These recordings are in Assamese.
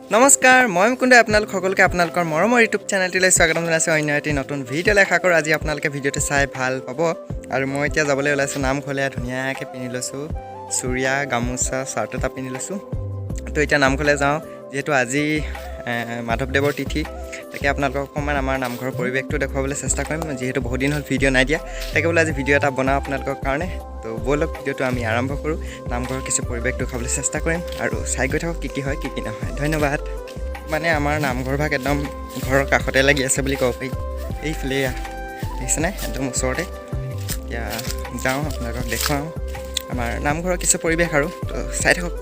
নমস্কাৰ মই মুকুন্দ আপোনালোক সকলোকে আপোনালোকৰ মৰমৰ ইউটিউব চেনেলটিলৈ স্বাগতম জনাইছোঁ অন্য এটি নতুন ভিডিঅ'লৈ আশা কৰোঁ আজি আপোনালোকে ভিডিঅ'টো চাই ভাল পাব আৰু মই এতিয়া যাবলৈ ওলাইছোঁ নামঘৰলৈ ধুনীয়াকৈ পিন্ধি লৈছোঁ চুৰিয়া গামোচা চাৰ্ট এটা পিন্ধি লৈছোঁ তো এতিয়া নামঘৰলৈ যাওঁ যিহেতু আজি মাধৱদেৱৰ তিথি তাকে আপোনালোকক অকণমান আমাৰ নামঘৰৰ পৰিৱেশটো দেখুৱাবলৈ চেষ্টা কৰিম যিহেতু বহুত দিন হ'ল ভিডিঅ' নাই দিয়া তাকে বোলে আজি ভিডিঅ' এটা বনাওঁ আপোনালোকৰ কাৰণে তো ব'লক ভিডিঅ'টো আমি আৰম্ভ কৰোঁ নামঘৰৰ কিছু পৰিৱেশ দেখুৱাবলৈ চেষ্টা কৰিম আৰু চাই গৈ থাকক কি হয় কি নহয় ধন্যবাদ মানে আমাৰ নামঘৰ ভাগ একদম ঘৰৰ কাষতে লাগি আছে বুলি ক'ব পাৰি এইফালে দেখিছেনে একদম ওচৰতে এতিয়া যাওঁ আপোনালোকক দেখুৱাওঁ আমাৰ নামঘৰৰ কিছু পৰিৱেশ আৰু তো চাই থাকক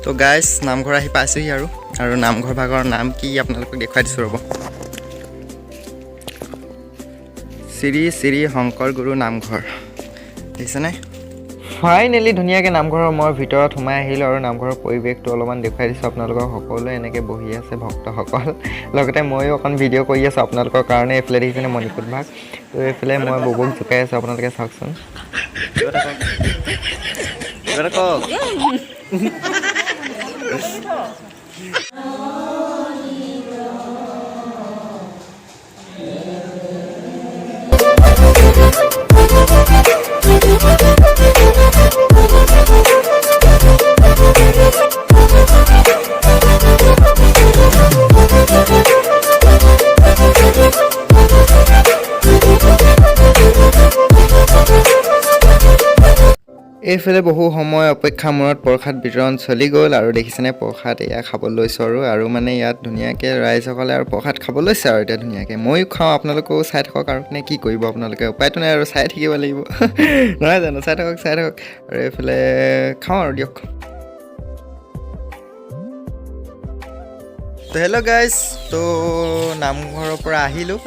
তো গাইজ নামঘৰ আহি পাইছোঁহি আৰু নামঘৰ ভাগৰ নাম কি আপোনালোকক দেখুৱাই দিছোঁ ৰ'ব শ্ৰী শ্ৰী শংকৰ গুৰু নামঘৰ দেখিছেনে ফাইনেলি ধুনীয়াকৈ নামঘৰৰ মই ভিতৰত সোমাই আহিলোঁ আৰু নামঘৰৰ পৰিৱেশটো অলপমান দেখুৱাই দিছোঁ আপোনালোকক সকলোৱে এনেকৈ বহি আছে ভক্তসকল লগতে ময়ো অকণ ভিডিঅ' কৰি আছোঁ আপোনালোকৰ কাৰণে এইফালে দেখিছেনে মণিকুট ভাগ তো এইফালে মই ববুক জোকাই আছোঁ আপোনালোকে চাওকচোন এইফালে বহু সময় অপেক্ষা মূৰত প্ৰসাদ বিতৰণ চলি গ'ল আৰু দেখিছেনে প্ৰসাদ এয়া খাব লৈছোঁ আৰু মানে ইয়াত ধুনীয়াকৈ ৰাইজসকলে আৰু প্ৰসাদ খাব লৈছে আৰু এতিয়া ধুনীয়াকৈ ময়ো খাওঁ আপোনালোকেও চাই থাকক আৰু নে কি কৰিব আপোনালোকে উপায়টো নাই আৰু চাই থাকিব লাগিব নহয় জানো চাই থাকক আৰু এইফালে খাওঁ আৰু দিয়ক তো হেল্ল' গাইজ তো নামঘৰৰ পৰা আহিলোঁ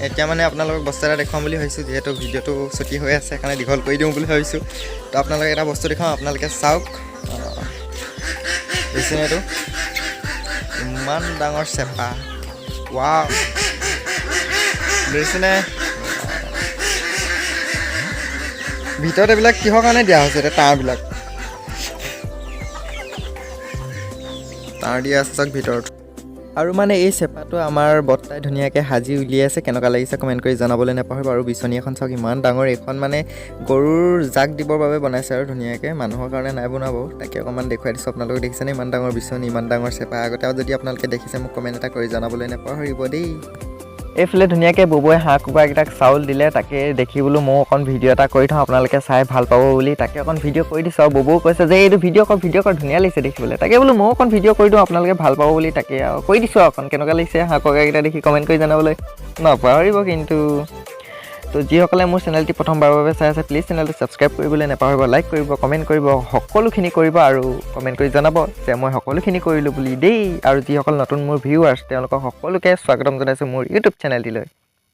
এতিয়া মানে আপোনালোকক বস্তু এটা দেখুৱাম বুলি ভাবিছোঁ যিহেতু ভিডিঅ'টো ছুটি হৈ আছে সেইকাৰণে দীঘল কৰি দিওঁ বুলি ভাবিছোঁ তো আপোনালোকে এটা বস্তু দেখুৱাওঁ আপোনালোকে চাওক দেখিছেনে এইটো ইমান ডাঙৰ চেপা ৱাও দেখিছেনে ভিতৰত এইবিলাক কিহৰ কাৰণে দিয়া হৈছে এতিয়া তাঁৰবিলাক তাঁৰ দিয়া আছে চাওক ভিতৰত আৰু মানে এই চেপাটো আমাৰ বৰ্তাই ধুনীয়াকৈ সাজি উলিয়াইছে কেনেকুৱা লাগিছে কমেণ্ট কৰি জনাবলৈ নাপাহৰিব আৰু বিচনী এখন চাওক ইমান ডাঙৰ এইখন মানে গৰুৰ জাক দিবৰ বাবে বনাইছে আৰু ধুনীয়াকৈ মানুহৰ কাৰণে নাই বনাব তাকে অকণমান দেখুৱাই দিছোঁ আপোনালোকে দেখিছেনে ইমান ডাঙৰ বিচনী ইমান ডাঙৰ চেপা আগতে যদি আপোনালোকে দেখিছে মোক কমেণ্ট এটা কৰি জনাবলৈ নাপাহৰিব দেই এইফালে ধুনীয়াকৈ ববুৱে হাঁহ কুকুৰাকেইটাক চাউল দিলে তাকে দেখি বোলো ময়ো অকণ ভিডিঅ' এটা কৰি থওঁ আপোনালোকে চাই ভাল পাব বুলি তাকে অকণ ভিডিঅ' কৰি দিছোঁ আৰু ববুও কৈছে যে এইটো ভিডিঅ' কৰ ধুনীয়া লাগিছে দেখিবলৈ তাকে বোলো ময়ো অকণ ভিডিঅ' কৰি দিওঁ আপোনালোকে ভাল পাব বুলি তাকে আৰু কৰি দিছোঁ অকণ কেনেকুৱা লাগিছে হাঁহ কুকুৰাকেইটা দেখি কমেণ্ট কৰি জনাবলৈ নাপাহৰিব কিন্তু তো যিসকলে মোৰ চেনেলটি প্ৰথমবাৰৰ বাবে চাই আছে প্লিজ চেনেলটো ছাবস্ক্ৰাইব কৰিবলৈ নাপাহৰিব লাইক কৰিব কমেণ্ট কৰিব সকলোখিনি কৰিব আৰু কমেণ্ট কৰি জনাব যে মই সকলোখিনি কৰিলোঁ বুলি দেই আৰু যিসকল নতুন মোৰ ভিউৱাৰ্ছ তেওঁলোকক সকলোকে স্বাগতম জনাইছোঁ মোৰ ইউটিউব চেনেলটিলৈ